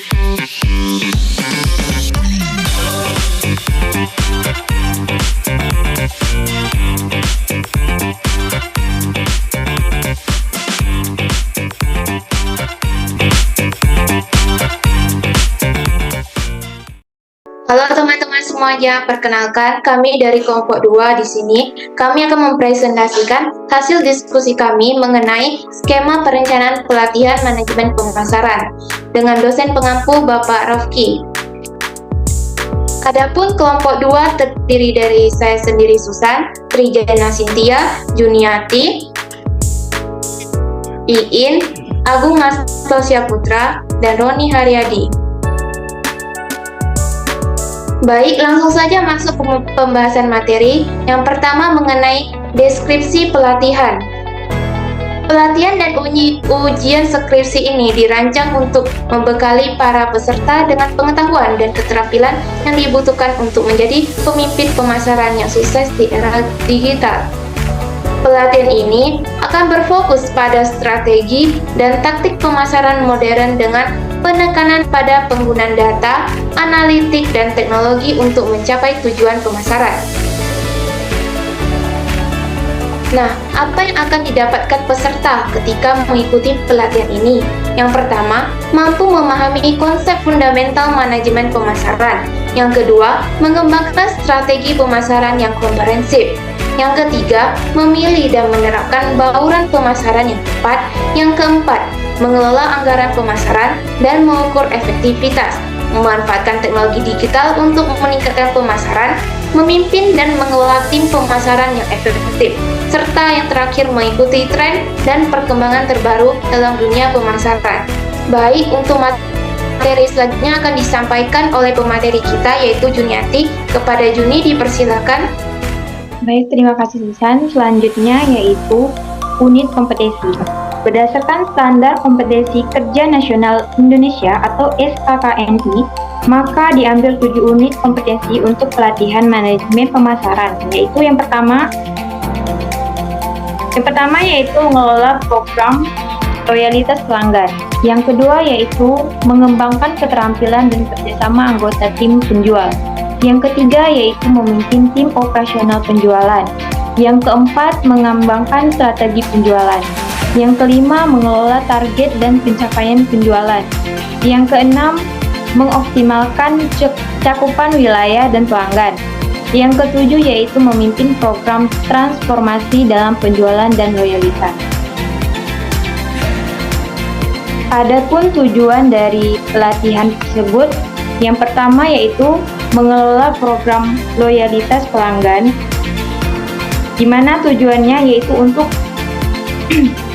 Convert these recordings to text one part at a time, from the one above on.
Halo teman-teman semuanya, perkenalkan kami dari kelompok 2 di sini. Kami akan mempresentasikan hasil diskusi kami mengenai skema perencanaan pelatihan manajemen pemasaran dengan dosen pengampu Bapak Rafki. Adapun kelompok 2 terdiri dari saya sendiri Susan, Trijana Cynthia, Juniati, Iin, Agung Astosia Putra, dan Roni Haryadi. Baik, langsung saja masuk ke pembahasan materi. Yang pertama mengenai deskripsi pelatihan. Pelatihan dan ujian skripsi ini dirancang untuk membekali para peserta dengan pengetahuan dan keterampilan yang dibutuhkan untuk menjadi pemimpin pemasaran yang sukses di era digital. Pelatihan ini akan berfokus pada strategi dan taktik pemasaran modern dengan penekanan pada penggunaan data, analitik, dan teknologi untuk mencapai tujuan pemasaran. Nah, apa yang akan didapatkan peserta ketika mengikuti pelatihan ini? Yang pertama, mampu memahami konsep fundamental manajemen pemasaran. Yang kedua, mengembangkan strategi pemasaran yang komprehensif. Yang ketiga, memilih dan menerapkan bauran pemasaran yang tepat. Yang keempat, mengelola anggaran pemasaran dan mengukur efektivitas, memanfaatkan teknologi digital untuk meningkatkan pemasaran, memimpin dan mengelola tim pemasaran yang efektif, serta yang terakhir mengikuti tren dan perkembangan terbaru dalam dunia pemasaran. Baik, untuk materi selanjutnya akan disampaikan oleh pemateri kita yaitu Juniati. Kepada Juni dipersilakan. Baik, terima kasih Susan. Selanjutnya yaitu unit kompetensi. Berdasarkan Standar Kompetensi Kerja Nasional Indonesia atau SKKNI, maka diambil 7 unit kompetensi untuk pelatihan manajemen pemasaran, yaitu yang pertama yaitu mengelola program loyalitas pelanggan. Yang kedua yaitu mengembangkan keterampilan dan kerjasama anggota tim penjual. Yang ketiga yaitu memimpin tim operasional penjualan. Yang keempat, mengembangkan strategi penjualan. Yang kelima, mengelola target dan pencapaian penjualan. Yang keenam, mengoptimalkan cakupan wilayah dan pelanggan. Yang ketujuh yaitu memimpin program transformasi dalam penjualan dan loyalitas. Adapun tujuan dari pelatihan tersebut, yang pertama yaitu mengelola program loyalitas pelanggan, di mana tujuannya yaitu untuk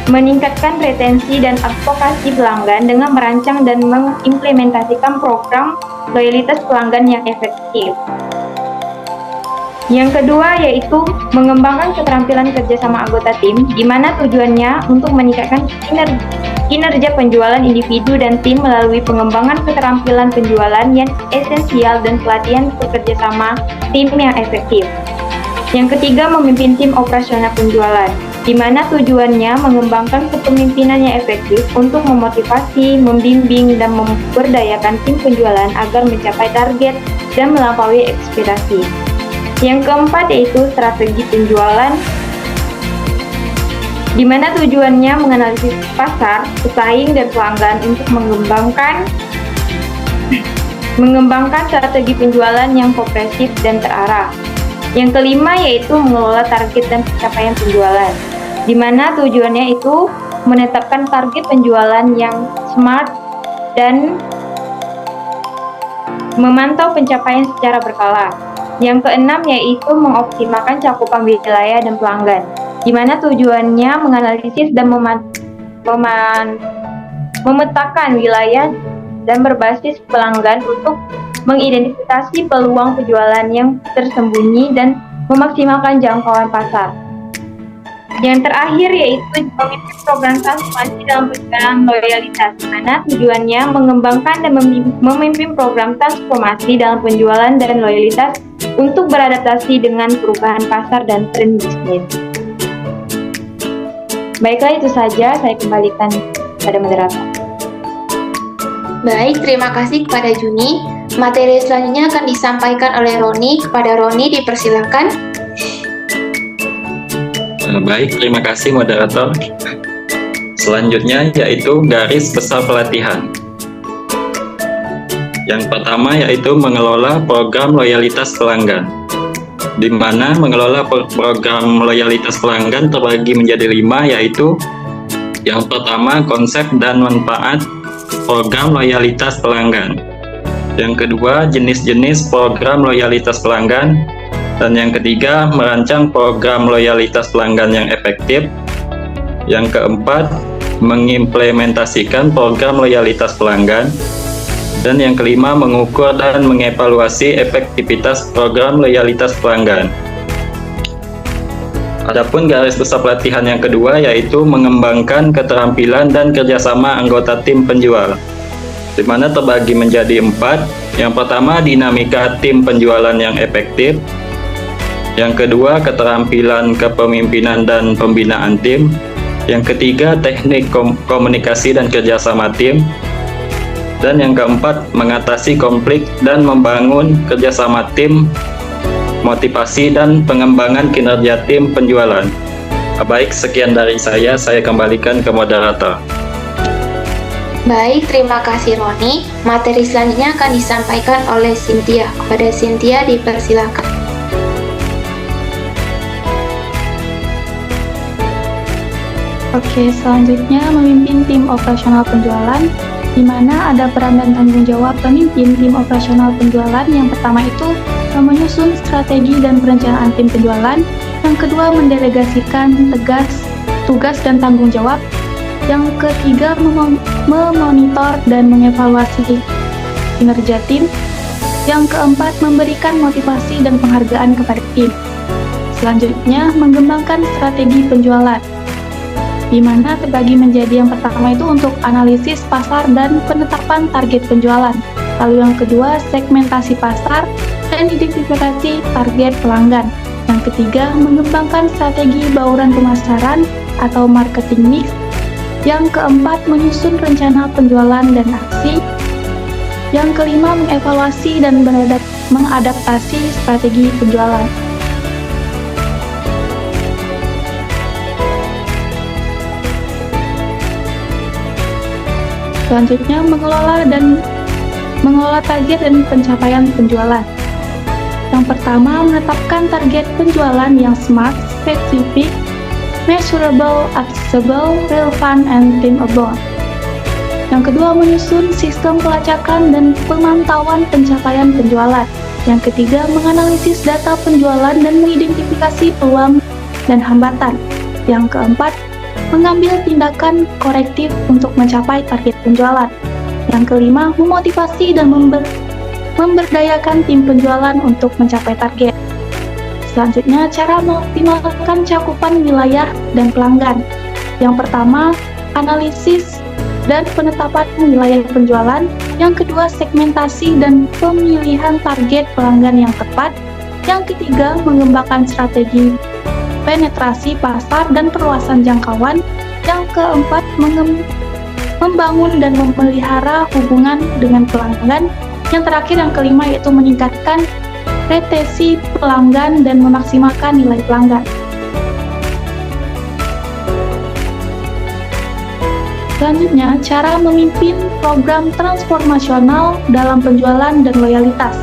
meningkatkan retensi dan advokasi pelanggan dengan merancang dan mengimplementasikan program loyalitas pelanggan yang efektif. Yang kedua yaitu mengembangkan keterampilan kerjasama anggota tim, di mana tujuannya untuk meningkatkan kinerja penjualan individu dan tim melalui pengembangan keterampilan penjualan yang esensial dan pelatihan bekerjasama tim yang efektif. Yang ketiga, memimpin tim operasional penjualan, di mana tujuannya mengembangkan kepemimpinan yang efektif untuk memotivasi, membimbing, dan memberdayakan tim penjualan agar mencapai target dan melampaui ekspektasi. Yang keempat yaitu strategi penjualan, di mana tujuannya menganalisis pasar, pesaing, dan pelanggan untuk mengembangkan strategi penjualan yang komprehensif dan terarah. Yang kelima yaitu mengelola target dan pencapaian penjualan, di mana tujuannya itu menetapkan target penjualan yang smart dan memantau pencapaian secara berkala. Yang keenam yaitu mengoptimalkan cakupan wilayah dan pelanggan, di mana tujuannya menganalisis dan memetakan wilayah dan berbasis pelanggan untuk mengidentifikasi peluang penjualan yang tersembunyi dan memaksimalkan jangkauan pasar. Yang terakhir yaitu memimpin program transformasi dalam penjualan loyalitas, di mana tujuannya mengembangkan dan memimpin program transformasi dalam penjualan dan loyalitas untuk beradaptasi dengan perubahan pasar dan tren bisnis. Baiklah, itu saja, saya kembalikan pada moderator. Baik, terima kasih kepada Juni. Materi selanjutnya akan disampaikan oleh Roni. Kepada Roni dipersilakan. Baik, terima kasih moderator. Selanjutnya yaitu garis besar pelatihan. Yang pertama yaitu mengelola program loyalitas pelanggan, di mana mengelola program loyalitas pelanggan terbagi menjadi 5, yaitu yang pertama konsep dan manfaat program loyalitas pelanggan, yang kedua jenis-jenis program loyalitas pelanggan, dan yang ketiga merancang program loyalitas pelanggan yang efektif, yang keempat mengimplementasikan program loyalitas pelanggan, dan yang kelima mengukur dan mengevaluasi efektivitas program loyalitas pelanggan. Adapun garis besar pelatihan yang kedua yaitu mengembangkan keterampilan dan kerjasama anggota tim penjual, di mana terbagi menjadi 4. Yang pertama dinamika tim penjualan yang efektif, yang kedua keterampilan kepemimpinan dan pembinaan tim, yang ketiga teknik komunikasi dan kerjasama tim, dan yang keempat mengatasi konflik dan membangun kerjasama tim, motivasi dan pengembangan kinerja tim penjualan. Baik, sekian dari saya kembalikan ke moderator. Baik, terima kasih Roni. Materi selanjutnya akan disampaikan oleh Cynthia. Kepada Cynthia dipersilakan. Oke, selanjutnya memimpin tim operasional penjualan, di mana ada peran dan tanggung jawab pemimpin tim operasional penjualan. Yang pertama itu menyusun strategi dan perencanaan tim penjualan. Yang kedua, mendelegasikan tugas dan tanggung jawab. Yang ketiga, memonitor dan mengevaluasi kinerja tim. Yang keempat, memberikan motivasi dan penghargaan kepada tim. Selanjutnya, mengembangkan strategi penjualan, di mana terbagi menjadi yang pertama itu untuk analisis pasar dan penetapan target penjualan. Lalu yang kedua, segmentasi pasar dan identifikasi target pelanggan. Yang ketiga, mengembangkan strategi bauran pemasaran atau marketing mix. Yang keempat, menyusun rencana penjualan dan aksi. Yang kelima, mengevaluasi dan mengadaptasi strategi penjualan. Selanjutnya, mengelola target dan pencapaian penjualan. Yang pertama, menetapkan target penjualan yang smart, spesifik, measurable, accessible, relevant, and teamable. Yang kedua, menyusun sistem pelacakan dan pemantauan pencapaian penjualan. Yang ketiga, menganalisis data penjualan dan mengidentifikasi peluang dan hambatan. Yang keempat, mengambil tindakan korektif untuk mencapai target penjualan. Yang kelima, memotivasi dan memberdayakan tim penjualan untuk mencapai target. Selanjutnya, cara mengoptimalkan cakupan wilayah dan pelanggan. Yang pertama, analisis dan penetapan wilayah penjualan. Yang kedua, segmentasi dan pemilihan target pelanggan yang tepat. Yang ketiga, mengembangkan strategi penetrasi pasar dan perluasan jangkauan. Yang keempat, membangun dan memelihara hubungan dengan pelanggan. Yang terakhir, yang kelima, yaitu meningkatkan retensi pelanggan dan memaksimalkan nilai pelanggan. Selanjutnya, cara memimpin program transformasional dalam penjualan dan loyalitas.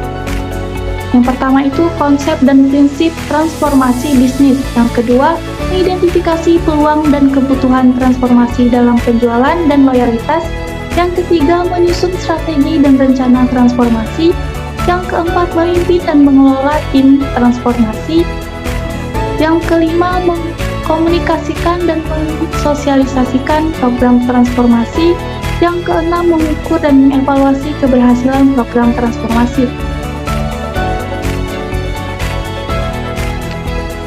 Yang pertama itu konsep dan prinsip transformasi bisnis. Yang kedua, mengidentifikasi peluang dan kebutuhan transformasi dalam penjualan dan loyalitas. Yang ketiga, menyusun strategi dan rencana transformasi. Yang keempat, memimpin dan mengelola tim transformasi. Yang kelima, mengkomunikasikan dan mensosialisasikan program transformasi. Yang keenam, mengukur dan mengevaluasi keberhasilan program transformasi.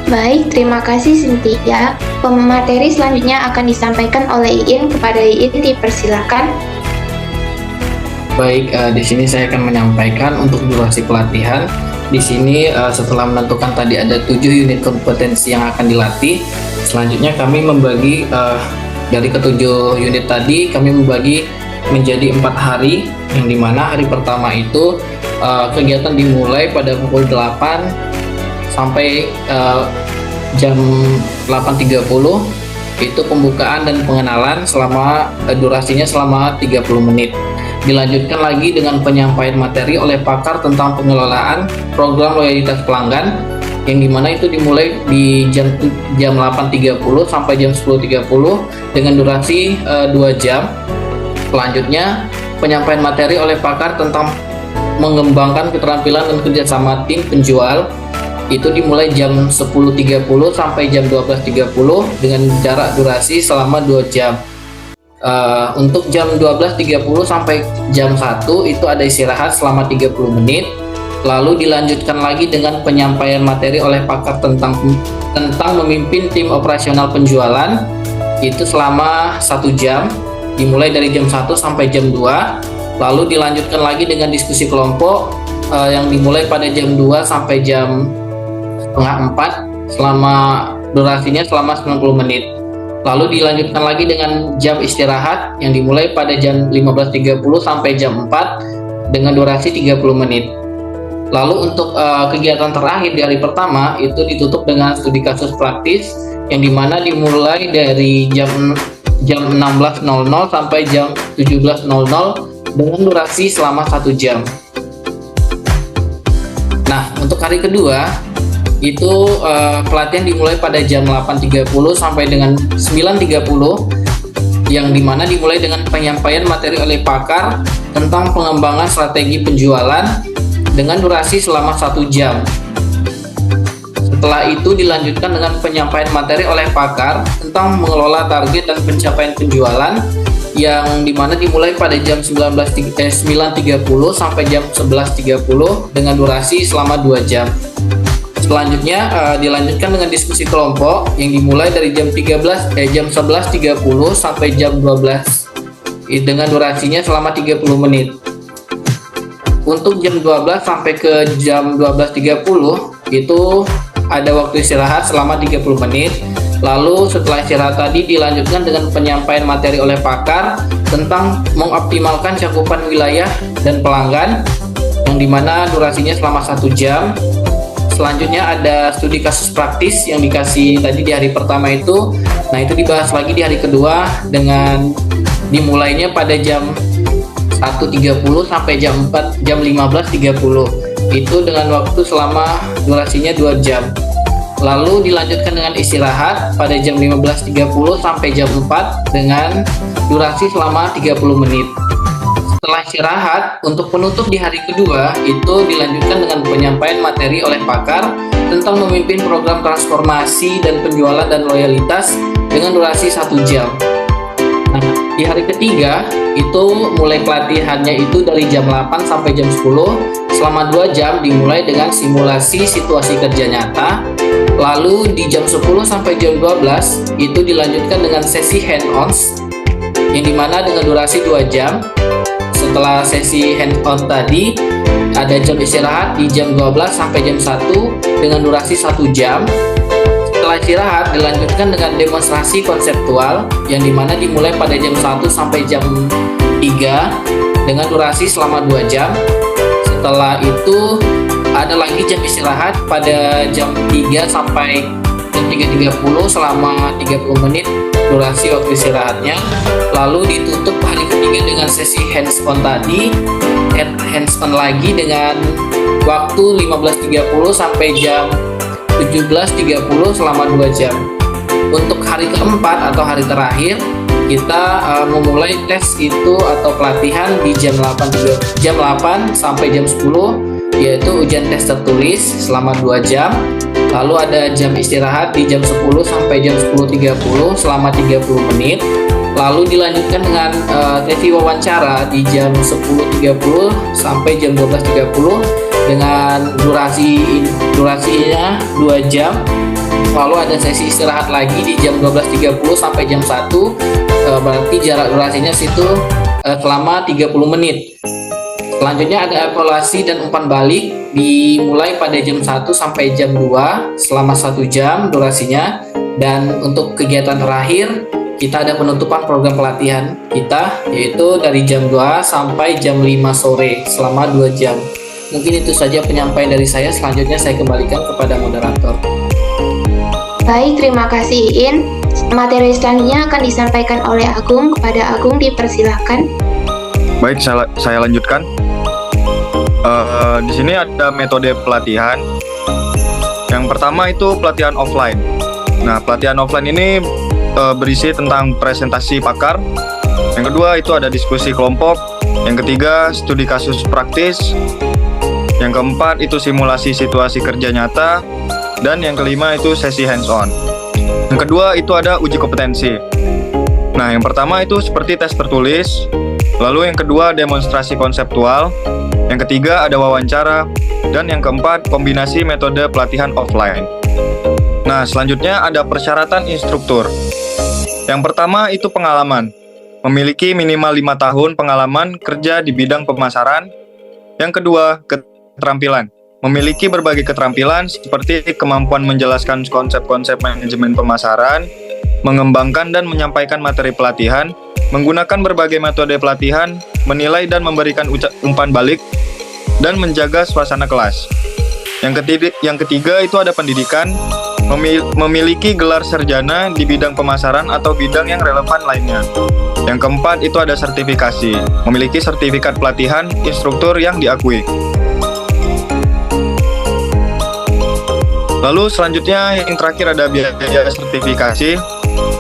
Baik, terima kasih Cynthia. Pemateri selanjutnya akan disampaikan oleh Iin. Kepada Iin dipersilakan. Baik, di sini saya akan menyampaikan untuk durasi pelatihan. Di sini setelah menentukan tadi ada 7 unit kompetensi yang akan dilatih. Selanjutnya kami membagi dari ke-7 unit tadi, kami membagi menjadi 4 hari, yang dimana hari pertama itu kegiatan dimulai pada pukul 8 sampai jam 8.30. Itu pembukaan dan pengenalan selama durasinya selama 30 menit. Dilanjutkan lagi dengan penyampaian materi oleh pakar tentang pengelolaan program loyalitas pelanggan, yang dimana itu dimulai di jam 8.30 sampai jam 10.30 dengan durasi 2 jam. Selanjutnya penyampaian materi oleh pakar tentang mengembangkan keterampilan dan kerjasama tim penjual, itu dimulai jam 10.30 sampai jam 12.30 dengan jarak durasi selama 2 jam. Untuk jam 12.30 sampai jam 1 itu ada istirahat selama 30 menit. Lalu dilanjutkan lagi dengan penyampaian materi oleh pakar tentang memimpin tim operasional penjualan, itu selama 1 jam, dimulai dari jam 1 sampai jam 2. Lalu dilanjutkan lagi dengan diskusi kelompok yang dimulai pada jam 2 sampai jam setengah 4, selama durasinya selama 90 menit. Lalu dilanjutkan lagi dengan jam istirahat yang dimulai pada jam 15.30 sampai jam 4 dengan durasi 30 menit. Lalu untuk kegiatan terakhir di hari pertama itu ditutup dengan studi kasus praktis yang dimana dimulai dari jam 16.00 sampai jam 17.00 dengan durasi selama 1 jam. Nah, untuk hari kedua itu pelatihan dimulai pada jam 8.30 sampai dengan 9.30, yang dimana dimulai dengan penyampaian materi oleh pakar tentang pengembangan strategi penjualan dengan durasi selama 1 jam. Setelah itu dilanjutkan dengan penyampaian materi oleh pakar tentang mengelola target dan pencapaian penjualan, yang dimana dimulai pada jam 9.30 sampai jam 11.30 dengan durasi selama 2 jam. Selanjutnya dilanjutkan dengan diskusi kelompok yang dimulai dari jam 11.30 sampai jam 12 dengan durasinya selama 30 menit. Untuk jam 12 sampai ke jam 12.30 itu ada waktu istirahat selama 30 menit. Lalu setelah istirahat tadi dilanjutkan dengan penyampaian materi oleh pakar tentang mengoptimalkan cakupan wilayah dan pelanggan, yang dimana durasinya selama 1 jam. Selanjutnya ada studi kasus praktis yang dikasih tadi di hari pertama itu. Nah, itu dibahas lagi di hari kedua dengan dimulainya pada jam 1.30 sampai jam 15.30. Itu dengan waktu selama durasinya 2 jam. Lalu dilanjutkan dengan istirahat pada jam 15.30 sampai jam 4 dengan durasi selama 30 menit. Setelah istirahat, untuk penutup di hari kedua itu dilanjutkan dengan penyampaian materi oleh pakar tentang memimpin program transformasi dan penjualan dan loyalitas dengan durasi 1 jam. Nah, di hari ketiga itu mulai pelatihannya itu dari jam 8 sampai jam 10 selama 2 jam, dimulai dengan simulasi situasi kerja nyata. Lalu di jam 10 sampai jam 12 itu dilanjutkan dengan sesi hands-ons yang dimana dengan durasi 2 jam. Setelah sesi hands-on tadi ada jam istirahat di jam 12 sampai jam 1 dengan durasi 1 jam. Setelah istirahat dilanjutkan dengan demonstrasi konseptual yang dimana dimulai pada jam 1 sampai jam 3 dengan durasi selama 2 jam. Setelah itu ada lagi jam istirahat pada jam 3 sampai jam 3.30 selama 30 menit durasi waktu istirahatnya. Lalu ditutup hari ketiga dengan sesi hands-on tadi, hands-on lagi dengan waktu 15.30 sampai jam 17.30 selama 2 jam. Untuk hari keempat atau hari terakhir kita memulai tes itu atau pelatihan di jam 8 sampai jam 10, yaitu ujian tes tertulis selama 2 jam. Lalu ada jam istirahat di jam 10 sampai jam 10.30 selama 30 menit. Lalu dilanjutkan dengan sesi wawancara di jam 10.30 sampai jam 12.30 dengan durasinya 2 jam. Lalu ada sesi istirahat lagi di jam 12.30 sampai jam 1, berarti jarak durasinya situ selama 30 menit. Selanjutnya ada evaluasi dan umpan balik dimulai pada jam 1 sampai jam 2 selama 1 jam durasinya. Dan untuk kegiatan terakhir kita ada penutupan program pelatihan kita, yaitu dari jam 2 sampai jam 5 sore selama 2 jam. Mungkin itu saja penyampaian dari saya. Selanjutnya saya kembalikan kepada moderator. Baik, terima kasih Iin. Materi selanjutnya akan disampaikan oleh Agung. Kepada Agung dipersilahkan. Baik, saya lanjutkan. Di sini ada metode pelatihan. Yang pertama itu pelatihan offline. Nah, pelatihan offline ini berisi tentang presentasi pakar. Yang kedua itu ada diskusi kelompok. Yang ketiga studi kasus praktis. Yang keempat itu simulasi situasi kerja nyata. Dan yang kelima itu sesi hands-on. Yang kedua itu ada uji kompetensi. Nah, yang pertama itu seperti tes tertulis. Lalu yang kedua demonstrasi konseptual. Yang ketiga ada wawancara. Dan yang keempat kombinasi metode pelatihan offline. Nah, selanjutnya ada persyaratan instruktur. Yang pertama itu pengalaman. Memiliki minimal 5 tahun pengalaman kerja di bidang pemasaran. Yang kedua, keterampilan. Memiliki berbagai keterampilan seperti kemampuan menjelaskan konsep-konsep manajemen pemasaran, mengembangkan dan menyampaikan materi pelatihan, menggunakan berbagai metode pelatihan, menilai dan memberikan umpan balik, dan menjaga suasana kelas. Yang ketiga itu ada pendidikan, memiliki gelar sarjana di bidang pemasaran atau bidang yang relevan lainnya. Yang keempat itu ada sertifikasi, memiliki sertifikat pelatihan instruktur yang diakui. Lalu selanjutnya yang terakhir ada biaya sertifikasi.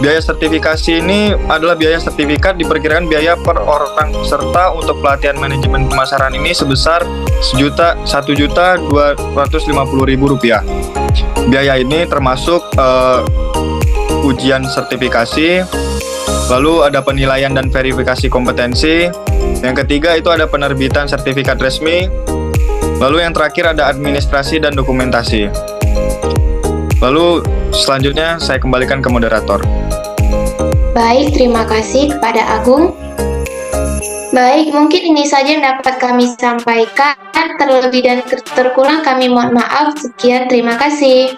Biaya sertifikasi ini adalah biaya sertifikat diperkirakan biaya per orang peserta untuk pelatihan manajemen pemasaran ini sebesar Rp1.250.000. Biaya ini termasuk ujian sertifikasi, lalu ada penilaian dan verifikasi kompetensi. Yang ketiga itu ada penerbitan sertifikat resmi. Lalu yang terakhir ada administrasi dan dokumentasi. Lalu selanjutnya saya kembalikan ke moderator. Baik, terima kasih kepada Agung. Baik, mungkin ini saja yang dapat kami sampaikan. Terlebih dan terkurang kami mohon maaf. Sekian, terima kasih.